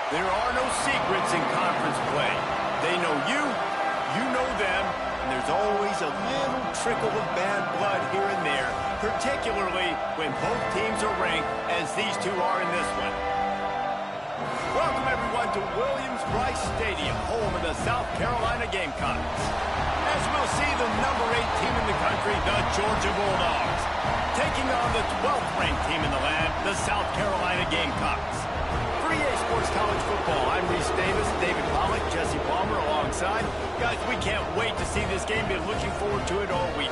There are no secrets in conference play. They know you, you know them, and there's always a little trickle of bad blood here and there, particularly when both teams are ranked as these two are in this one. Welcome, everyone, to Williams-Brice Stadium, home of the South Carolina Gamecocks. As we'll see, the number 8 team in the country, the Georgia Bulldogs, taking on the 12th ranked team in the land, the South Carolina Gamecocks. For EA Sports College Football, I'm Reese Davis, David Pollock, Jesse Palmer alongside. Guys, we can't wait to see this game. Been looking forward to it all week.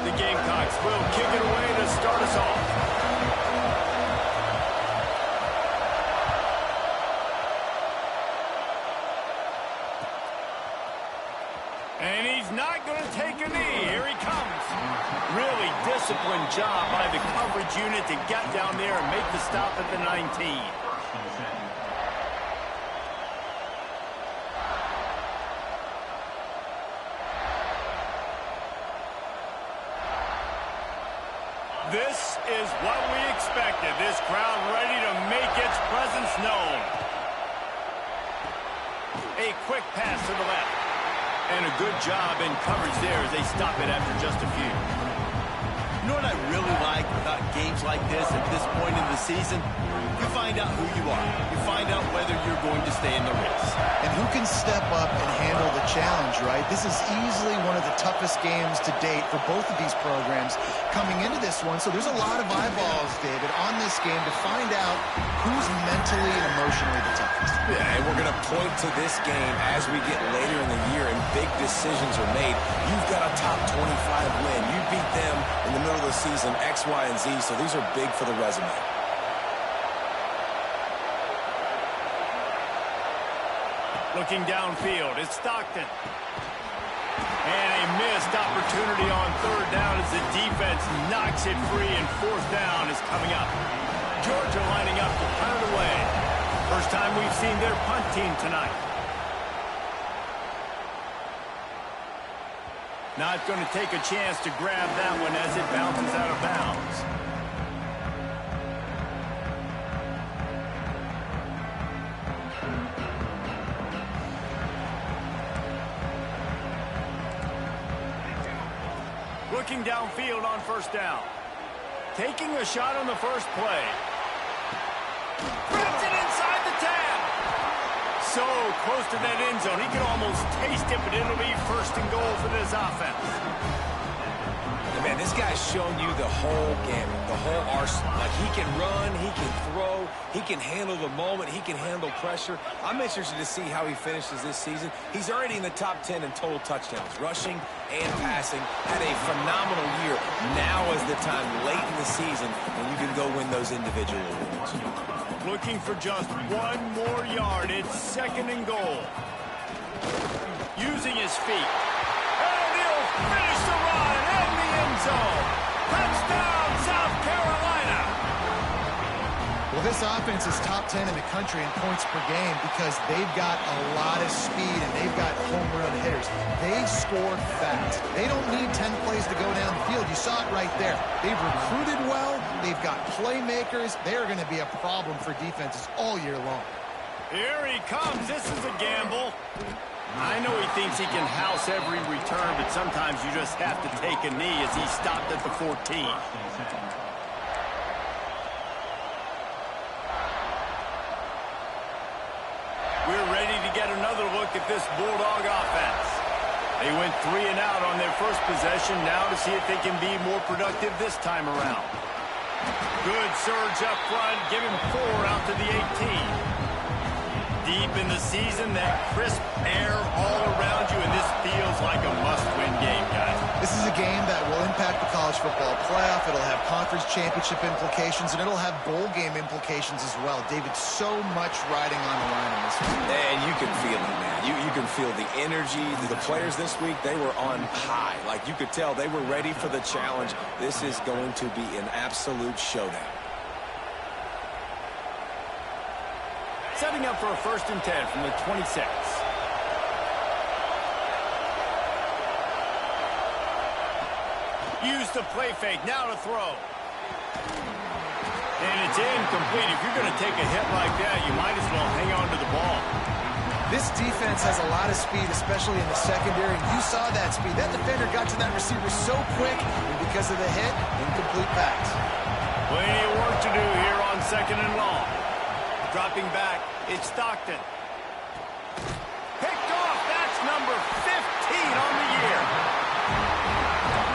The Gamecocks will kick it away to start us off. And he's not going to take a knee. Here he comes. Really disciplined job by the coverage unit to get down there and make the stop at the 19. This is what we expected. This crowd ready to make its presence known. A quick pass to the left. And a good job in coverage there as they stop it after just a few. You know what I really like about games like this at this point in the season? You find out who you are. You find out whether you're going to stay in the race. And who can step up and handle the challenge, right? This is easily one of the toughest games to date for both of these programs coming into this one. So there's a lot of eyeballs, David, on this game to find out who's mentally and emotionally the toughest. Yeah, and we're going to point to this game as we get later in the year and big decisions are made. You've got a top 25 win. You beat them in the middle of the season, X, Y, and Z, so these are big for the resume. Looking downfield, it's Stockton. And a missed opportunity on third down as the defense knocks it free, and fourth down is coming up. Georgia lining up to punt it away. First time we've seen their punt team tonight. Not going to take a chance to grab that one as it bounces out of bounds. Looking downfield on first down. Taking a shot on the first play. Grabs it inside the 10. So close to that end zone. He can almost taste it, but it'll be first and goal for this offense. Man, this guy's shown you the whole gamut, the whole arsenal. Like, he can run, he can throw, he can handle the moment, he can handle pressure. I'm interested to see how he finishes this season. He's already in the top 10 in total touchdowns, rushing and passing. Had a phenomenal year. Now is the time, late in the season, when you can go win those individual awards. Looking for just one more yard. It's second and goal. Using his feet. And he'll finish the run in the end zone. Touchdown, South Carolina. Well, this offense is top 10 in the country in points per game because they've got a lot of speed and they've got home run hitters. They score fast. They don't need 10 plays to go down the field. You saw it right there. They've recruited well. They've got playmakers. They're going to be a problem for defenses all year long. Here he comes. This is a gamble. I know he thinks he can house every return, but sometimes you just have to take a knee as he stopped at the 14. We're ready to get another look at this Bulldog offense. They went 3 and out on their first possession. Now to see if they can be more productive this time around. Good surge up front. Give him 4 out to the 18. Deep in the season, that crisp air all around you, and this feels like a must-win game, guys. This is a game that will impact the college football playoff. It'll have conference championship implications, and it'll have bowl game implications as well. David, so much riding on the line in this one. And you can feel it, man. You can feel the energy. The players this week, they were on high. Like, you could tell they were ready for the challenge. This is going to be an absolute showdown. Setting up for a 1st and 10 from the 26. Use the play fake. Now to throw. And it's incomplete. If you're going to take a hit like that, you might as well hang on to the ball. This defense has a lot of speed, especially in the secondary. You saw that speed. That defender got to that receiver so quick, and because of the hit, incomplete pass. Plenty of work to do here on 2nd and long. Dropping back, it's Stockton. Picked off. That's number 15 on the year.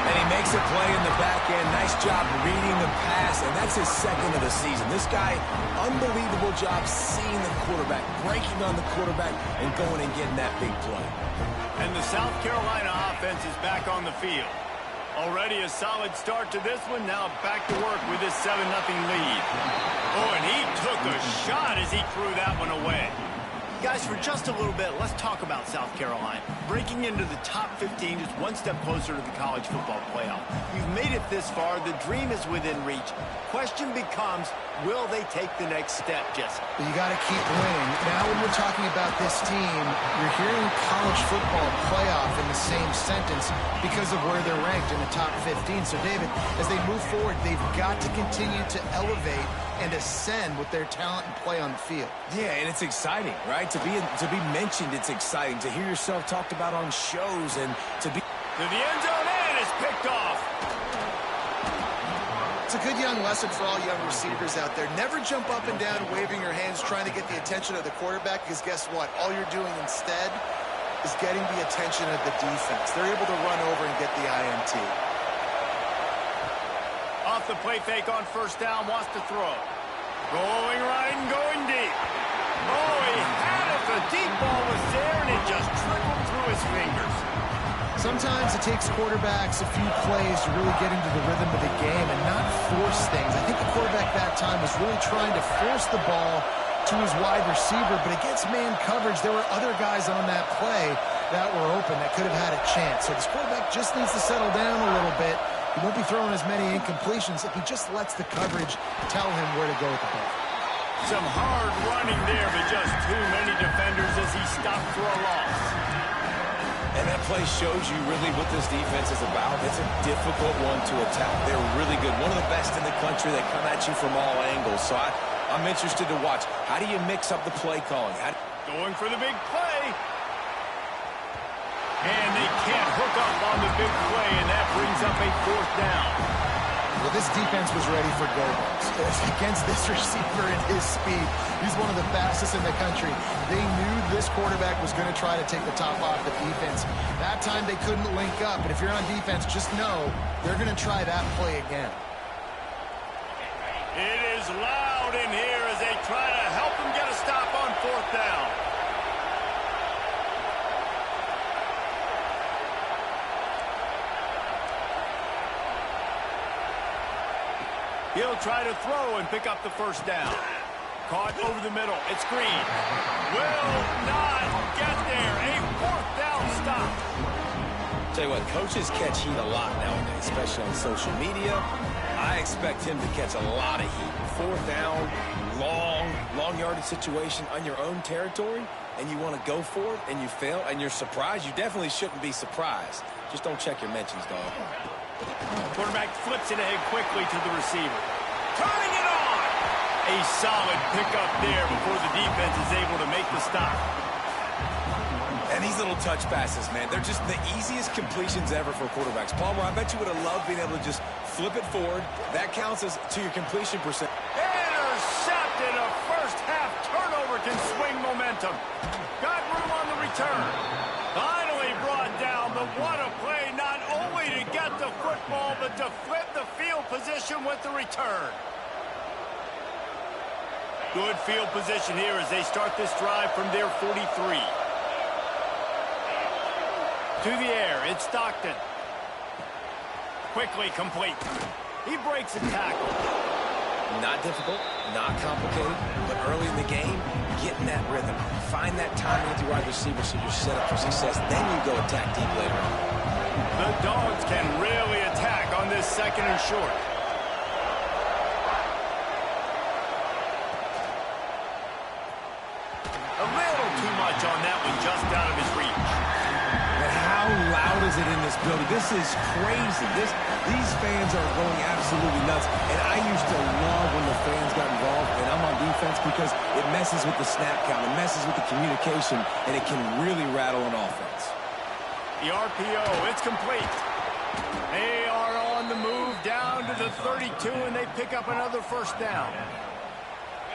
And he makes a play in the back end. Nice job reading the pass, and that's his 2nd of the season. This guy, unbelievable job seeing the quarterback, breaking on the quarterback, and going and getting that big play. And the South Carolina offense is back on the field. Already a solid start to this one. Now back to work with this 7-0 lead. Oh, and he took a shot as he threw that one away. Guys, for just a little bit, let's talk about South Carolina. Breaking into the top 15 is one step closer to the college football playoff. You've made it this far. The dream is within reach. Question becomes, will they take the next step, Jesse? You got to keep winning. Now when we're talking about this team, you're hearing college football playoff in the same sentence because of where they're ranked in the top 15. So, David, as they move forward, they've got to continue to elevate and ascend with their talent and play on the field. Yeah, and it's exciting, right? To be mentioned, it's exciting. To hear yourself talked about on shows and to be... To the end zone, and it's picked off. It's a good young lesson for all young receivers out there. Never jump up and down waving your hands trying to get the attention of the quarterback, because guess what? All you're doing instead is getting the attention of the defense. They're able to run over and get the INT. Off the play fake on 1st down, wants to throw. Going right and going deep. Oh, he had it. The deep ball was there, and it just trickled through his fingers. Sometimes it takes quarterbacks a few plays to really get into the rhythm of the game and not force things. I think the quarterback that time was really trying to force the ball to his wide receiver, but against man coverage, there were other guys on that play that were open that could have had a chance. So this quarterback just needs to settle down a little bit. He won't be throwing as many incompletions if he just lets the coverage tell him where to go with the ball. Some hard running there, but just too many defenders as he stopped for a loss. And that play shows you really what this defense is about. It's a difficult one to attack. They're really good. One of the best in the country. They come at you from all angles. So I'm interested to watch. How do you mix up the play calling? Going for the big play. And they can't hook up on the big play, and that brings up a 4th down. Well, this defense was ready for go-balls. Against this receiver and his speed, he's one of the fastest in the country. They knew this quarterback was going to try to take the top off the defense. That time they couldn't link up, but if you're on defense, just know they're going to try that play again. It is loud in here as they try to help him get a stop on 4th down. He'll try to throw and pick up the 1st down. Caught over the middle. It's Green. Will not get there. A 4th down stop. Tell you what, coaches catch heat a lot nowadays, especially on social media. I expect him to catch a lot of heat. 4th down, long yardage situation on your own territory, and you want to go for it, and you fail, and you're surprised. You definitely shouldn't be surprised. Just don't check your mentions, dog. Quarterback flips it ahead quickly to the receiver. Turning it on! A solid pickup there before the defense is able to make the stop. And these little touch passes, man, they're just the easiest completions ever for quarterbacks. Palmer, I bet you would have loved being able to just flip it forward. That counts as to your completion percent. Intercepted. A first-half turnover can swing momentum. Got room on the return. Finally brought down, but what a play, not only to get the football, but to flip the field position with the return. Good field position here as they start this drive from their 43. To the air, it's Stockton. Quickly complete. He breaks a tackle. Not difficult, not complicated, but early in the game, getting that rhythm. Find that timing with your wide receiver so you're set up for success. Then you go attack deep later on. The Dogs can really attack on this 2nd and short. A little too much on that one, just out of his reach. And how loud is it in this building. This is crazy. These fans are going absolutely nuts. And I used to love when the fans got involved, and I'm on defense because it messes with the snap count, it messes with the communication, and it can really rattle an offense. The RPO, it's complete. They are on the move down to the 32, and they pick up another first down.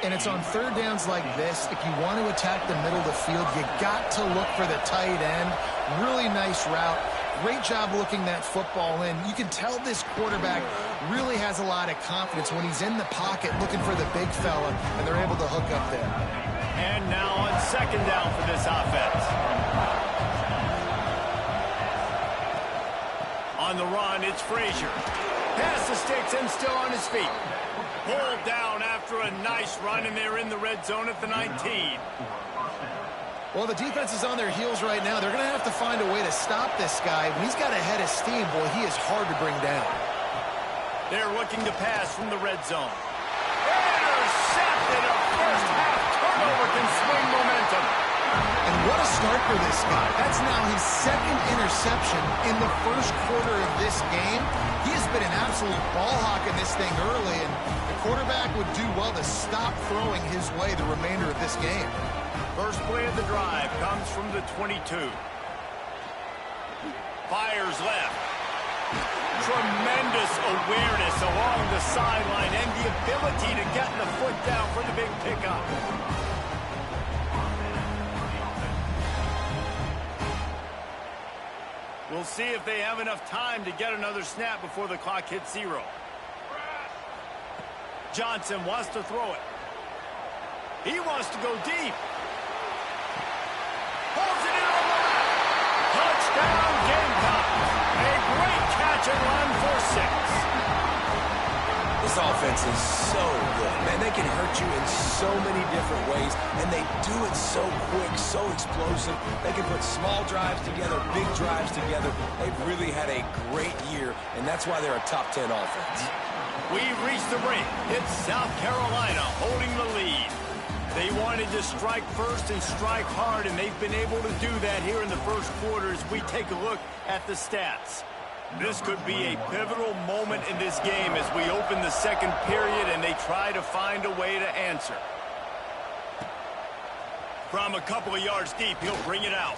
And it's on third downs like this. If you want to attack the middle of the field, you got to look for the tight end. Really nice route. Great job looking that football in. You can tell this quarterback really has a lot of confidence when he's in the pocket looking for the big fella, and they're able to hook up there. And now on second down for this offense. On the run, it's Frazier. Pass the sticks and still on his feet. Pulled down after a nice run, and they're in the red zone at the 19. Well, the defense is on their heels right now. They're going to have to find a way to stop this guy. When he's got a head of steam, boy, he is hard to bring down. They're looking to pass from the red zone. Intercepted. A first half turnover can swing momentum. And what a start for this guy. That's now his second interception in the first quarter of this game. He has been an absolute ball hawk in this thing early, and the quarterback would do well to stop throwing his way the remainder of this game. First play of the drive comes from the 22. Fires left. Tremendous awareness along the sideline and the ability to get the foot down for the big pickup. We'll see if they have enough time to get another snap before the clock hits 0. Johnson wants to throw it. He wants to go deep. Pulls it in on the left. Touchdown, Gamecocks. A great catch and run for 6. This offense is so good. Man, they can hurt you in so many different ways, and they do it so quick, so explosive. They can put small drives together, big drives together. They've really had a great year, and that's why they're a top 10 offense. We've reached the break. It's South Carolina holding the lead. They wanted to strike first and strike hard, and they've been able to do that here in the first quarter as we take a look at the stats. This could be a pivotal moment in this game as we open the second period and they try to find a way to answer. From a couple of yards deep, he'll bring it out.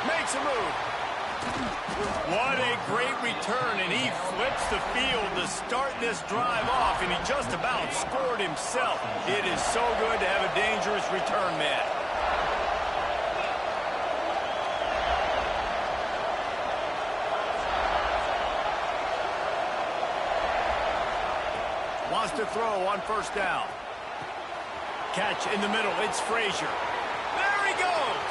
Makes a move. What a great return, and he flips the field to start this drive off, and he just about scored himself. It is so good to have a dangerous return man. Wants to throw on first down. Catch in the middle. It's Frazier. There he goes.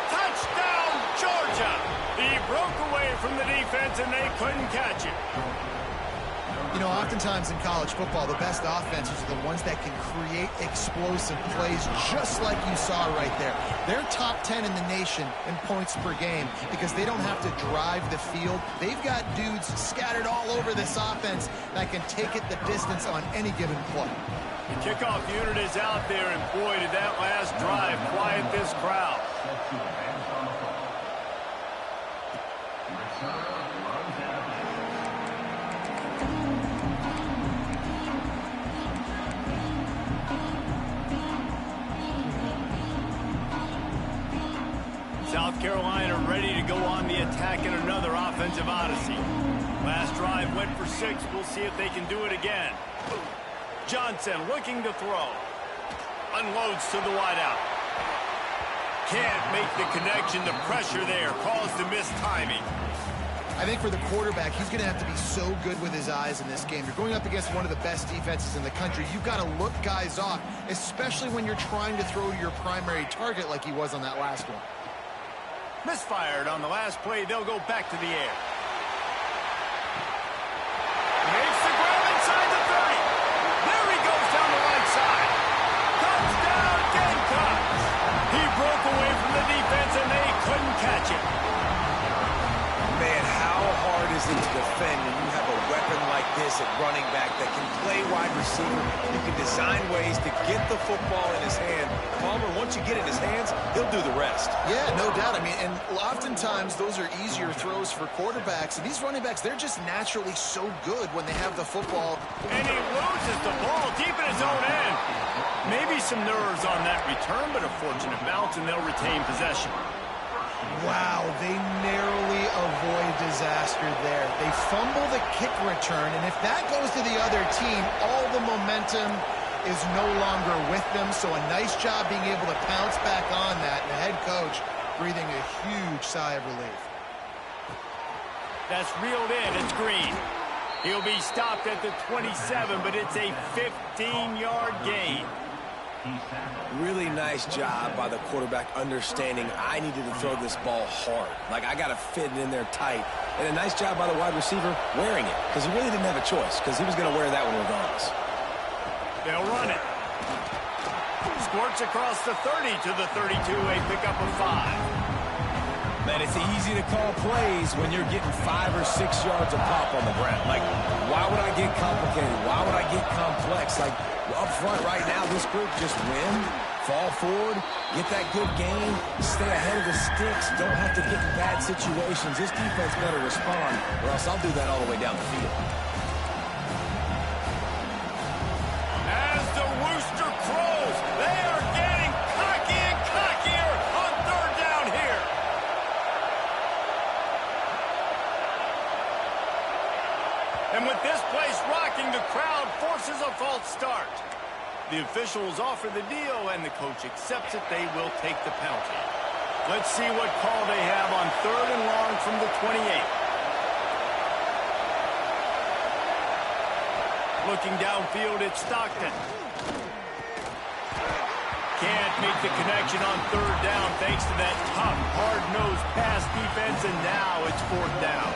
Touchdown, Georgia. He broke away from the defense, and they couldn't catch it. You know, oftentimes in college football, the best offenses are the ones that can create explosive plays, just like you saw right there. They're top 10 in the nation in points per game because they don't have to drive the field. They've got dudes scattered all over this offense that can take it the distance on any given play. The kickoff unit is out there, and boy, did that last drive quiet this crowd. South Carolina ready to go on the attack in another offensive odyssey. Last drive went for 6. We'll see if they can do it again. Johnson looking to throw. Unloads to the wideout. Can't make the connection. The pressure there caused the missed timing. I think for the quarterback, he's going to have to be so good with his eyes in this game. You're going up against one of the best defenses in the country. You've got to look guys off, especially when you're trying to throw to your primary target like he was on that last one. Misfired on the last play. They'll go back to the air. Makes the grab inside the 30. There he goes down the right side. Touchdown, Gamecocks. He broke away from the defense, and they couldn't catch it. Man, how hard is it to defend when you have a weapon like this guys at running back that can play wide receiver. You can design ways to get the football in his hand. Palmer, once you get it in his hands, he'll do the rest. Yeah, no doubt. I mean, and oftentimes those are easier throws for quarterbacks. And these running backs, they're just naturally so good when they have the football. And he loses the ball deep in his own end. Maybe some nerves on that return, but a fortunate bounce, and they'll retain possession. Wow, they narrowly avoid disaster there. They fumble the kick return, and if that goes to the other team, all the momentum is no longer with them. So a nice job being able to pounce back on that, and the head coach breathing a huge sigh of relief. That's reeled in. It's Green. He'll be stopped at the 27, but it's a 15-yard gain. Really nice job by the quarterback understanding I needed to throw this ball hard. Like, I got to fit it in there tight. And a nice job by the wide receiver wearing it, because he really didn't have a choice, because he was going to wear that one regardless. They'll run it. Squirts across the 30 to the 32, a pickup of 5. Man, it's easy to call plays when you're getting 5 or 6 yards of pop on the ground. Like, why would I get complicated? Why would I get complex? Like, up front right now, this group just win, fall forward, get that good game, stay ahead of the sticks, don't have to get in bad situations. This defense better respond, or else I'll do that all the way down the field. As the rooster crows, they are getting cocky and cockier on third down here. And with this place rocking, the crowd forces a false start. The officials offer the deal, and the coach accepts it. They will take the penalty. Let's see what call they have on third and long from the 28. Looking downfield, it's Stockton. Can't make the connection on third down thanks to that tough, hard-nosed pass defense, and now it's fourth down.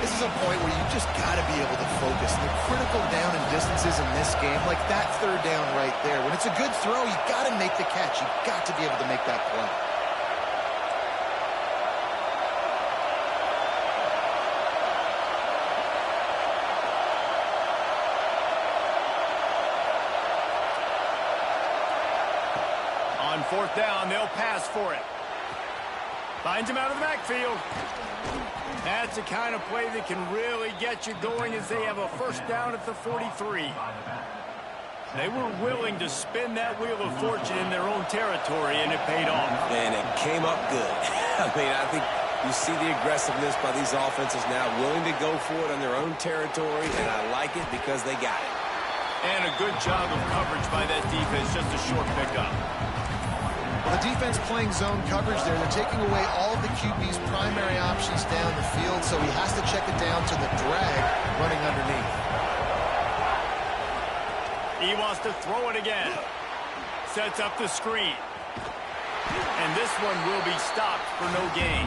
This is a point where you just got to be able to focus. The critical down and distances in this game, like that third down right there. When it's a good throw, you got to make the catch. You got to be able to make that play. On fourth down, they'll pass for it. Finds him out of the backfield. That's the kind of play that can really get you going as they have a first down at the 43. They were willing to spin that wheel of fortune in their own territory, and it paid off. And it came up good. I mean, I think you see the aggressiveness by these offenses now, willing to go for it on their own territory, and I like it because they got it. And a good job of coverage by that defense, just a short pickup. Well, the defense playing zone coverage there. They're taking away all of the QB's primary options down the field, so he has to check it down to the drag running underneath. He wants to throw it again. Sets up the screen. And this one will be stopped for no gain.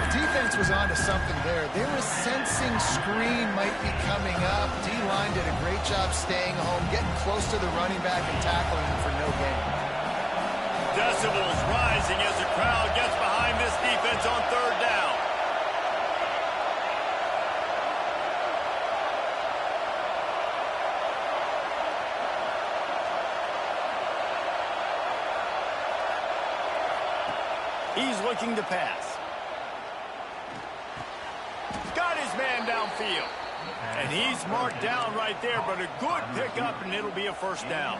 The defense was onto something there. They were sensing screen might be coming up. D-line did a great job staying home, getting close to the running back and tackling him for no gain. Decibels rising as the crowd gets behind this defense on third down. He's looking to pass. Got his man downfield. And he's marked down right there, but a good pickup, and it'll be a first down.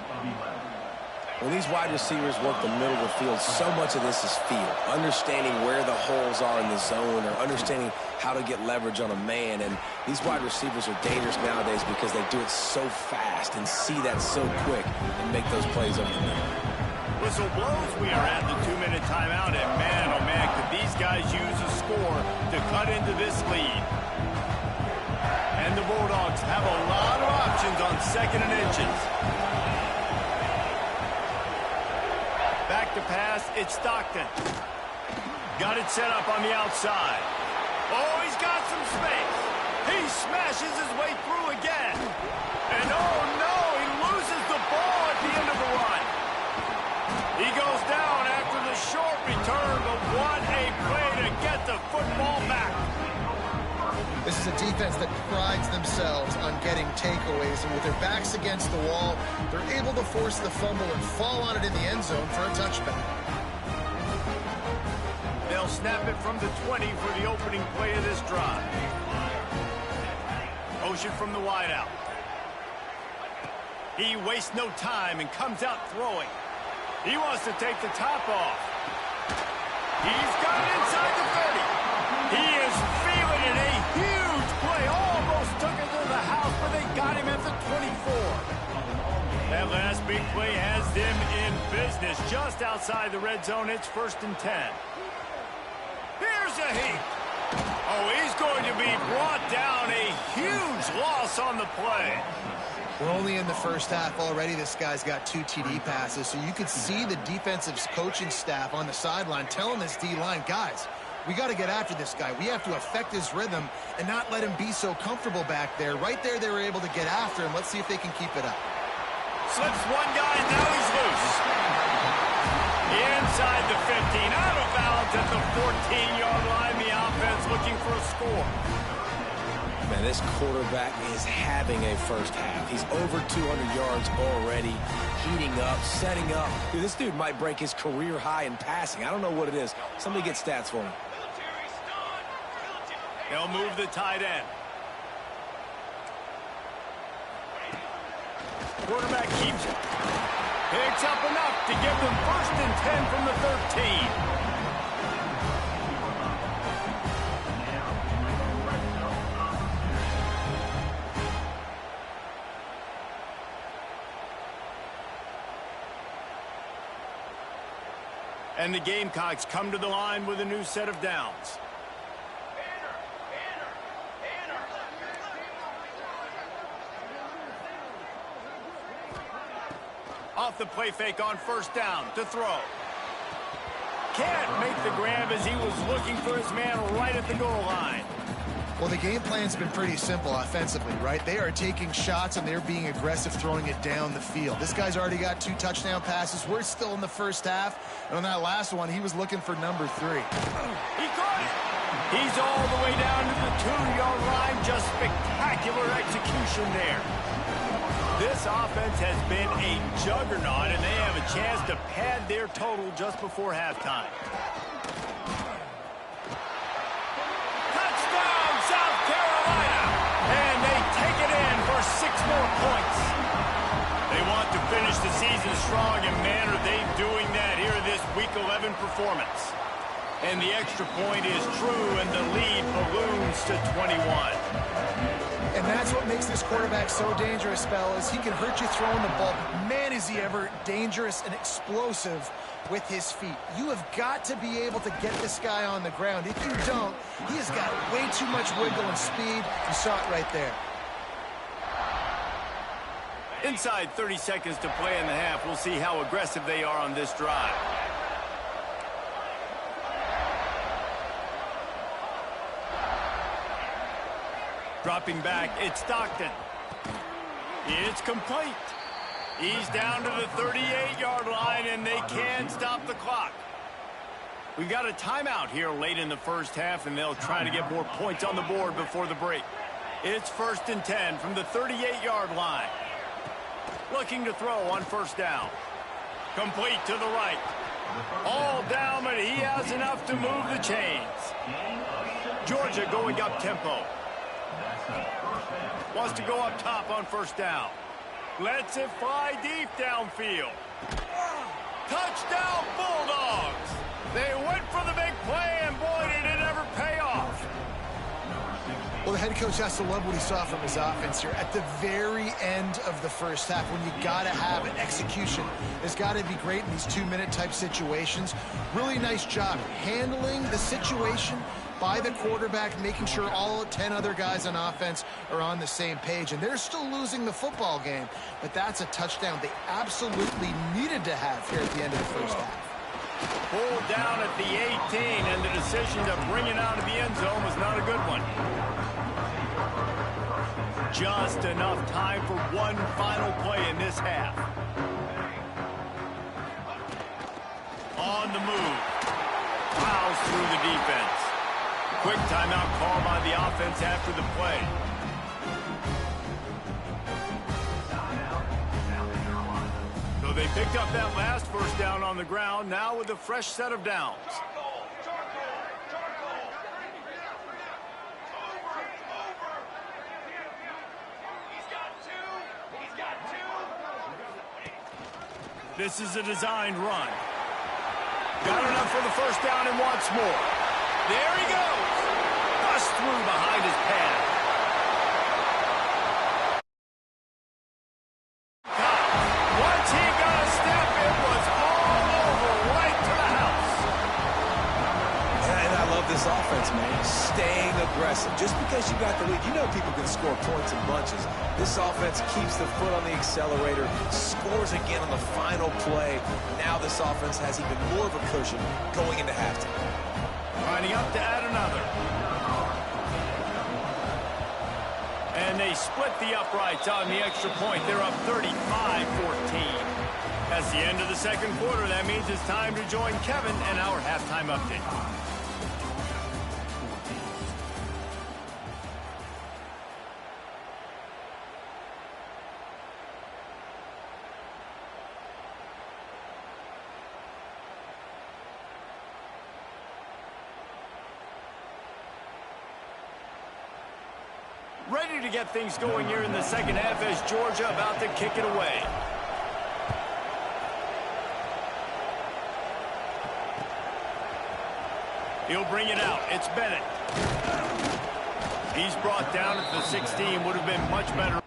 When these wide receivers work the middle of the field, so much of this is feel. Understanding where the holes are in the zone, or understanding how to get leverage on a man. And these wide receivers are dangerous nowadays because they do it so fast and see that so quick and make those plays over the middle. Whistle blows. We are at the 2-minute timeout, and man, oh man, could these guys use a score to cut into this lead. And the Bulldogs have a lot of options on second and inches. Back to pass, it's Stockton. Got it set up on the outside. Oh, he's got some space. He smashes his way through again. And oh no, he loses the ball at the end of the run. He goes down after the short return, but what a play to get the football back. This is is a defense that prides themselves on getting takeaways, and with their backs against the wall, they're able to force the fumble and fall on it in the end zone for a touchback. They'll snap it from the 20 for the opening play of this drive. Motion from the wideout. He wastes no time and comes out throwing. He wants to take the top off. He's got it inside the 30. He is feeling it. A huge play. Almost took it to the house, but they got him at the 24. That last big play has them in business. Just outside the red zone, it's 1st and 10. Here's a heap. Oh, he's going to be brought down. A huge loss on the play. We're only in the first half already. This guy's got 2 TD passes, so you could see the defensive coaching staff on the sideline telling this D-line, guys, we got to get after this guy. We have to affect his rhythm and not let him be so comfortable back there. Right there, they were able to get after him. Let's see if they can keep it up. Slips one guy, now he's loose. Inside the 15, out of bounds at the 14-yard line. The offense looking for a score. Man, this quarterback is having a first half. He's over 200 yards already, heating up, setting up. Dude, this dude might break his career high in passing. I don't know what it is. Somebody get stats for him. They'll move the tight end. Quarterback keeps it. Picks up enough to give them 1st and 10 from the 13. And the Gamecocks come to the line with a new set of downs. Off the play fake on 1st down to throw. Can't make the grab as he was looking for his man right at the goal line. Well, the game plan's been pretty simple offensively, right? They are taking shots, and they're being aggressive, throwing it down the field. This guy's already got 2 touchdown passes. We're still in the first half. And on that last one, he was looking for number 3. He caught it. He's all the way down to the 2-yard line. Just spectacular execution there. This offense has been a juggernaut, and they have a chance to pad their total just before halftime. For 6 more points. They want to finish the season strong, and man, are they doing that here in this Week 11 performance. And the extra point is true, and the lead balloons to 21. And that's what makes this quarterback so dangerous, fellas. He can hurt you throwing the ball, but man, is he ever dangerous and explosive with his feet. You have got to be able to get this guy on the ground. If you don't, he has got way too much wiggle and speed. You saw it right there. Inside 30 seconds to play in the half. We'll see how aggressive they are on this drive. Dropping back, it's Stockton. It's complete. He's down to the 38-yard line, and they can stop the clock. We've got a timeout here late in the first half, and they'll try to get more points on the board before the break. It's 1st and 10 from the 38-yard line. Looking to throw on 1st down. Complete to the right. All down, but he has enough to move the chains. Georgia going up tempo. Wants to go up top on 1st down. Lets it fly deep downfield. Touchdown Bulldogs. They went for the big play, and boy, did it ever pay off. Well, the head coach has to love what he saw from his offense here at the very end of the first half, when you got to have an execution. It's got to be great in these 2-minute type situations. Really nice job handling the situation by the quarterback, making sure all 10 other guys on offense are on the same page. And they're still losing the football game, but that's a touchdown they absolutely needed to have here at the end of the first half. Pulled down at the 18, and the decision to bring it out of the end zone was not a good one. Just enough time for one final play in this half. On the move. Plows through the defense. quick timeout call by the offense after the play. So they picked up that last first down on the ground, now with a fresh set of downs. This is a designed run. Got enough for the first down and wants more. There he goes. Bust through behind his pad. Once he got a step, it was all over, right to the house. And I love this offense, man. Staying aggressive. Just because you got the lead, you know people can score points in bunches. This offense keeps the foot on the accelerator, scores again on the final play. Now this offense has even more of a cushion going into halftime. Lining up to add another. And they split the uprights on the extra point. They're up 35-14. That's the end of the second quarter. That means it's time to join Kevin and our halftime update. Ready to get things going here in the second half as Georgia about to kick it away. He'll bring it out. It's Bennett. He's brought down at the 16. Would have been much better